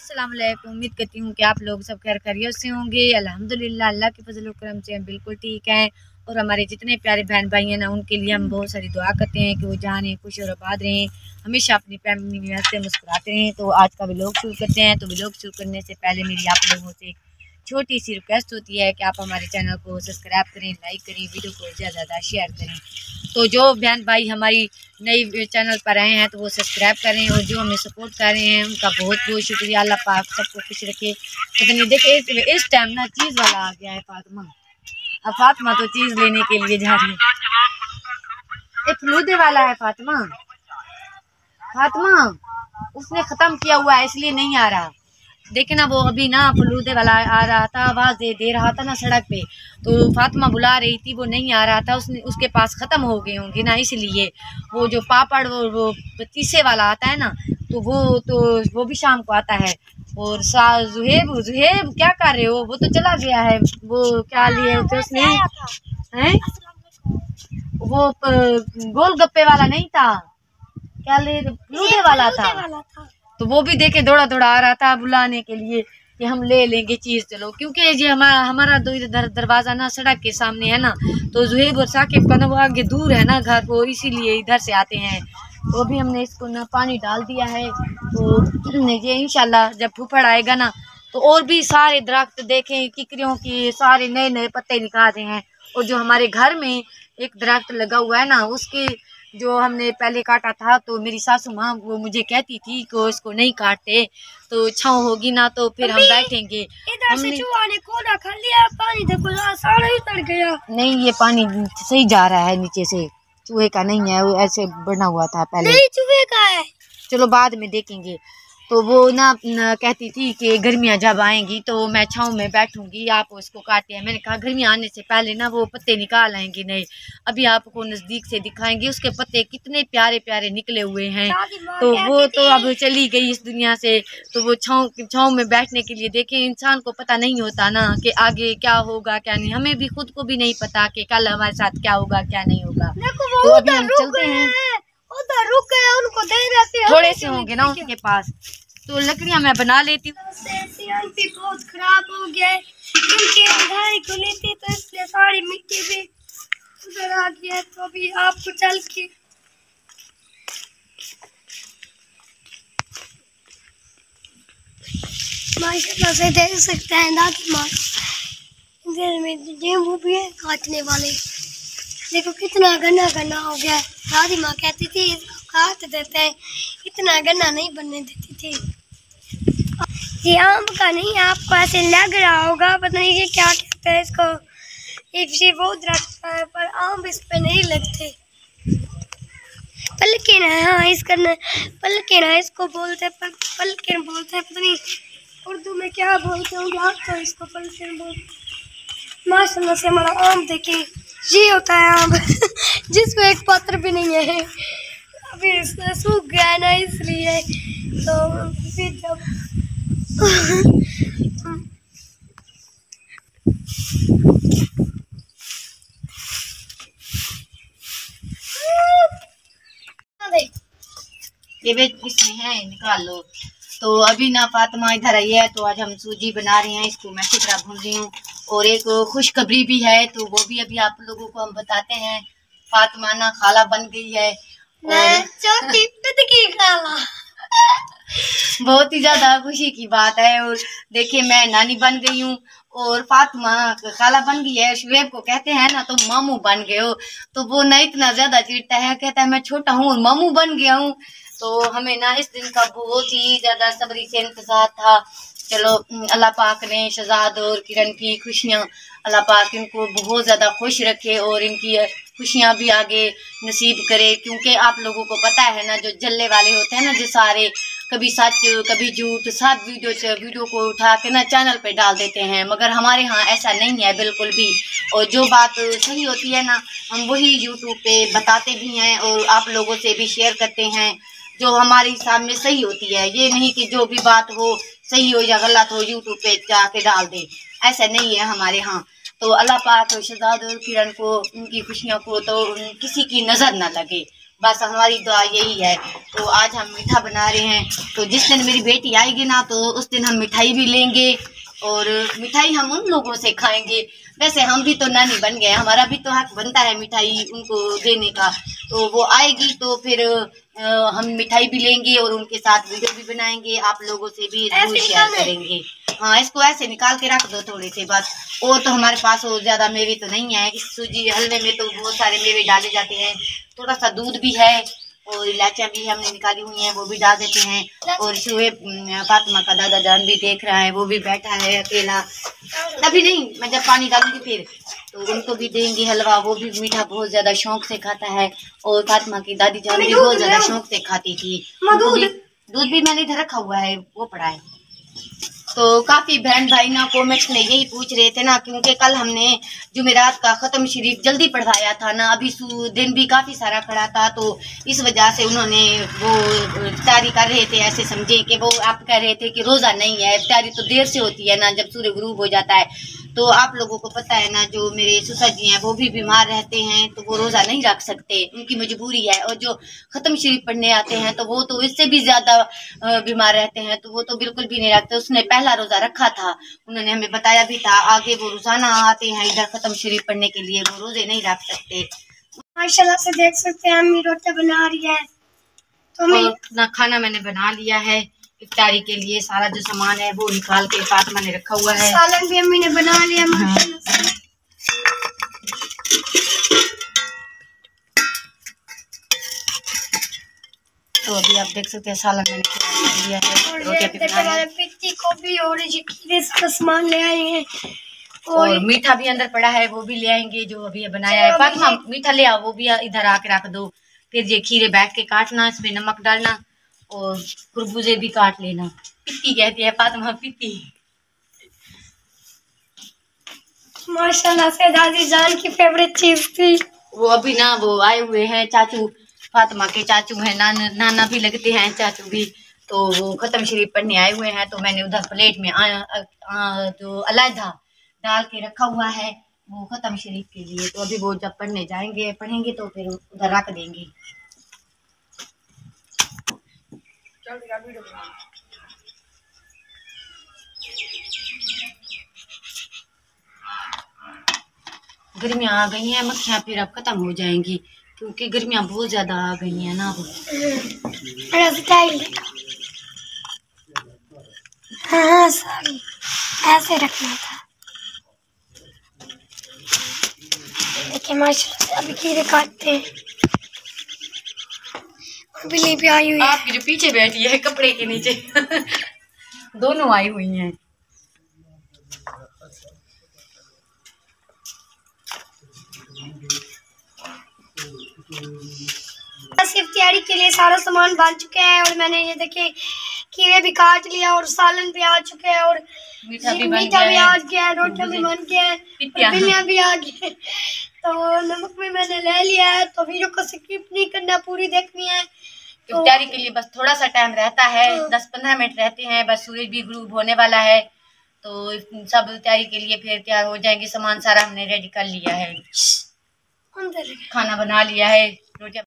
अस्सलाम वालेकुम। उम्मीद करती हूँ कि आप लोग सब खैर खैरियत से होंगे। अल्हम्दुलिल्लाह, अल्लाह के फजल करम से हम बिल्कुल ठीक हैं। और हमारे जितने प्यारे बहन भाई हैं ना, उनके लिए हम बहुत सारी दुआ करते हैं कि वो जाने खुश और आबाद रहें, हमेशा अपनी फैमिली में हंसते मुस्कुराते रहें। तो आज का व्लॉग शुरू करते हैं। तो व्लॉग शुरू करने से पहले मेरी आप लोगों से छोटी सी रिक्वेस्ट होती है कि आप हमारे चैनल को सब्सक्राइब करें, लाइक करें, वीडियो को ज़्यादा से ज़्यादा शेयर करें। तो जो बहन भाई हमारी नई चैनल पर आए हैं तो वो सब्सक्राइब करें, और जो हमें सपोर्ट कर रहे हैं उनका बहुत बहुत शुक्रिया। अल्लाह पाक सबको खुश रखे। पता नहीं देखिए इस टाइम ना चीज़ वाला आ गया है फातिमा। अब फातिमा तो चीज़ लेने के लिए जा रही है। एक फलूदे वाला है फातिमा। फातिमा उसने ख़त्म किया हुआ है इसलिए नहीं आ रहा। देखे ना वो अभी ना फलूदे वाला आ रहा था, आवाज़ दे रहा था ना सड़क पे, तो फातिमा बुला रही थी, वो नहीं आ रहा था। उसने उसके पास ख़त्म हो गए होंगे ना, इसलिए वो जो पापड़ वो तीसे वाला आता है ना, तो वो भी शाम को आता है। और जुहेब जुहेब क्या कर रहे हो? वो तो चला गया है। वो क्या लिए होते उसने हैं? वो गोलगप्पे वाला नहीं था, क्या ले फलूदे वाला था। तो वो भी देखे दौड़ा दौड़ा आ रहा था बुलाने के लिए कि हम ले लेंगे चीज़, चलो। क्योंकि ये हमारा दो इधर दरवाज़ा ना सड़क के सामने है ना, तो जुहेब और साकिब का ना वो आगे दूर है ना घर, वो इसीलिए इधर से आते हैं। तो अभी हमने इसको ना पानी डाल दिया है। तो ये इंशाल्लाह जब फूफड़ आएगा ना तो और भी सारे दरख्त देखें किकरियों की सारे नए नए पत्ते निकाल रहे हैं। और जो हमारे घर में एक दरख्त लगा हुआ है ना, उसके जो हमने पहले काटा था, तो मेरी सासू माँ वो मुझे कहती थी कि इसको नहीं काटते, तो छाँव होगी ना तो फिर हम बैठेंगे। हमने कोना खा लिया, पानी देखो सारा ही उतर गया। नहीं, ये पानी सही जा रहा है नीचे से, चूहे का नहीं है, वो ऐसे बना हुआ था पहले। नहीं चूहे का है, चलो बाद में देखेंगे। तो वो ना कहती थी कि गर्मियाँ जब आएंगी तो मैं छाँव में बैठूंगी, आप उसको काटे हैं। मैंने कहा गर्मियाँ आने से पहले ना वो पत्ते निकाल आएंगे नए, अभी आपको नज़दीक से दिखाएंगे उसके पत्ते कितने प्यारे प्यारे निकले हुए हैं। तो वो तो अब चली गई इस दुनिया से। तो वो छाँव में बैठने के लिए देखें, इंसान को पता नहीं होता ना कि आगे क्या होगा क्या नहीं, हमें भी खुद को भी नहीं पता कि कल हमारे साथ क्या होगा क्या नहीं होगा। तो अभी हम चलते हैं, उधर रुक गए, उनको दे देते हैं, थोड़े से होंगे ना उनके पास, तो लकड़ियां मैं बना लेती हूँ। बहुत खराब हो गया है क्योंकि अंधारी खुली थी, तो इसलिए सारी मिट्टी भी उधर आ गया। तो अभी आपको चल के माशाल्लाह से देख सकते हैं दादी माँ इधर में गेहूँ भी है काटने वाले। देखो कितना गन्ना गन्ना हो गया है। दादी माँ कहती थी इसको काट देते हैं, इतना गन्ना नहीं बनने देती थी। ये आम का नहीं, आपको ऐसे लग रहा होगा, पता नहीं ये क्या कहते हैं इसको, ये वो दरख्त है पर आम इस पे नहीं लगते। पलकिन है, हाँ इसका पलकिन है इसको बोलते, पर पलकिन बोलते हैं, पता नहीं उर्दू में क्या बोलते होंगे आप, तो इसको पलकिन बोलते। माशाल्लाह से हमारा आम देखिए, ये होता है आम जिसमें एक पत्र भी नहीं है, अभी सूख गया है ना इसलिए। तो फिर जब ये इसमें है, निकाल लो। तो अभी ना फातिमा इधर आई है, तो आज हम सूजी बना रहे हैं, इसको मैं अच्छी तरह भून रही हूँ। और एक खुशखबरी भी है, तो वो भी अभी आप लोगों को हम बताते हैं। फातिमा ना खाला बन गई है, छोटी खाला बहुत ही ज्यादा खुशी की बात है। और देखिए मैं नानी बन गई हूँ और फातिमा खाला बन गई है। शुएब को कहते हैं ना तो मामू बन गए हो, तो वो ना इतना ज्यादा चिढ़ता है, कहता है मैं छोटा हूँ और मामू बन गया हूँ। तो हमें ना इस दिन का बहुत ही ज्यादा सब्री से इंतजार था। चलो अल्लाह पाक ने शहजाद और किरण की खुशियाँ, अल्लाह पाक इनको बहुत ज़्यादा खुश रखे और इनकी खुशियाँ भी आगे नसीब करे। क्योंकि आप लोगों को पता है ना, जो जल्ले वाले होते हैं ना, जो सारे कभी सच कभी झूठ सब वीडियो को उठा के ना चैनल पे डाल देते हैं, मगर हमारे यहाँ ऐसा नहीं है बिल्कुल भी। और जो बात सही होती है ना, हम वही यूट्यूब पे बताते भी हैं और आप लोगों से भी शेयर करते हैं, जो हमारे हिसाब में सही होती है। ये नहीं कि जो भी बात हो सही हो या गलत हो यूट्यूब पे जाके डाल दे, ऐसा नहीं है हमारे यहाँ। तो अल्लाह पाक शहजाद और किरण को, उनकी खुशियों को तो किसी की नज़र ना लगे, बस हमारी दुआ यही है। तो आज हम मीठा बना रहे हैं, तो जिस दिन मेरी बेटी आएगी ना तो उस दिन हम मिठाई भी लेंगे और मिठाई हम उन लोगों से खाएंगे। वैसे हम भी तो नानी बन गए, हमारा भी तो हक बनता है मिठाई उनको देने का। तो वो आएगी तो फिर हम मिठाई भी लेंगे और उनके साथ वीडियो भी बनाएंगे, आप लोगों से भी जरूर शेयर करेंगे। हाँ, इसको ऐसे निकाल के रख दो थोड़े से बस। और तो हमारे पास और ज्यादा मेवे तो नहीं है। इस सूजी हलवे में तो बहुत सारे मेवे डाले जाते हैं, थोड़ा सा दूध भी है और इलायचियाँ भी हमने निकाली हुई हैं, वो भी डाल देते हैं। और शुएब फातिमा का दादा जान भी देख रहा है, वो भी बैठा है अकेला। अभी नहीं, मैं जब पानी डालूंगी फिर तो उनको भी देंगे हलवा। वो भी मीठा बहुत ज्यादा शौक से खाता है और फातिमा की दादी जान भी बहुत ज्यादा शौक से खाती थी। दूध भी मैंने इधर रखा हुआ है, वो पड़ा है। तो काफी बहन भाई ना कमेंट्स में यही पूछ रहे थे ना, क्योंकि कल हमने जुमेरात का खत्म शरीफ जल्दी पढ़वाया था ना, अभी दिन भी काफी सारा पड़ा था, तो इस वजह से उन्होंने वो इफ्तारी कर रहे थे। ऐसे समझे कि वो आप कह रहे थे कि रोजा नहीं है, इफ्तारी तो देर से होती है ना, जब सूर्य गुरूब हो जाता है। तो आप लोगों को पता है ना, जो मेरे सुसर जी हैं वो भी बीमार रहते हैं, तो वो रोजा नहीं रख सकते, उनकी मजबूरी है। और जो खत्म शरीफ पढ़ने आते हैं तो वो तो इससे भी ज्यादा बीमार रहते हैं, तो वो तो बिल्कुल भी नहीं रखते। उसने पहला रोजा रखा था, उन्होंने हमें बताया भी था। आगे वो रोजाना आते हैं इधर खत्म शरीफ पढ़ने के लिए, वो रोजे नहीं रख सकते। माशाल्लाह से देख सकते हैं अम्मी रोटी बना रही है। तो ना खाना मैंने बना लिया है, इफ्तारी के लिए सारा जो सामान है वो निकाल के फातिमा ने रखा हुआ है। सालन भी अम्मी ने बना लिया माशाल्लाह से। तो अभी आप देख सकते हैं सालन मैंने लिया है, रोटियां भी बनाई हैं। पित्ती को भी और खीरे का सामान ले आए हैं और मीठा भी अंदर पड़ा है, वो भी ले आएंगे जो अभी बनाया है। फातिमा मीठा ले आओ, वो भी इधर आके रख दो। फिर ये खीरे बैठ के काटना, इसमें नमक डालना और खरबूजे भी काट लेना। पित्ती कहती है फातिमा, पित्ती। माशाल्लाह से दादी जान की फेवरेट चीज थी। वो अभी ना वो आए हुए हैं चाचू, फातिमा के चाचू हैं, नाना भी लगते हैं चाचू भी, तो वो खत्म शरीफ पढ़ने आए हुए हैं। तो मैंने उधर प्लेट में जो अलहदा डाल के रखा हुआ है वो खत्म शरीफ के लिए। तो अभी वो जब पढ़ने जाएंगे पढ़ेंगे तो फिर उधर रख देंगे। गर्मियाँ आ गई हैं, मक्खियाँ फिर अब खत्म हो जाएंगी, क्योंकि गर्मियाँ बहुत ज्यादा आ गई हैं ना। हाँ सॉरी, ऐसे रखना था। देखिए माशाल्लाह अभी खीरे काटते हैं। बिल्ली भी आई हुई है, आपकी जो पीछे बैठी है कपड़े के नीचे दोनों आई हुई हैं। सिर्फ तैयारी के लिए सारा सामान बन चुका है और मैंने ये देखिए खीरे भी काट लिया और सालन भी आ चुके हैं और मीठा भी आ गया है, रोटियां भी बन गया है, बिल्लियां भी आ गई है। तो नमक भी मैंने ले लिया है। तो वीडियो को स्किप नहीं करना, पूरी देखनी है। तो तैयारी के लिए बस थोड़ा सा टाइम रहता है, 10-15 मिनट रहते हैं बस। सूरज भी ग्रूब होने वाला है, तो सब तैयारी के लिए फिर तैयार हो जाएंगे। सामान सारा हमने रेडी कर लिया है, खाना बना लिया है, रोटियां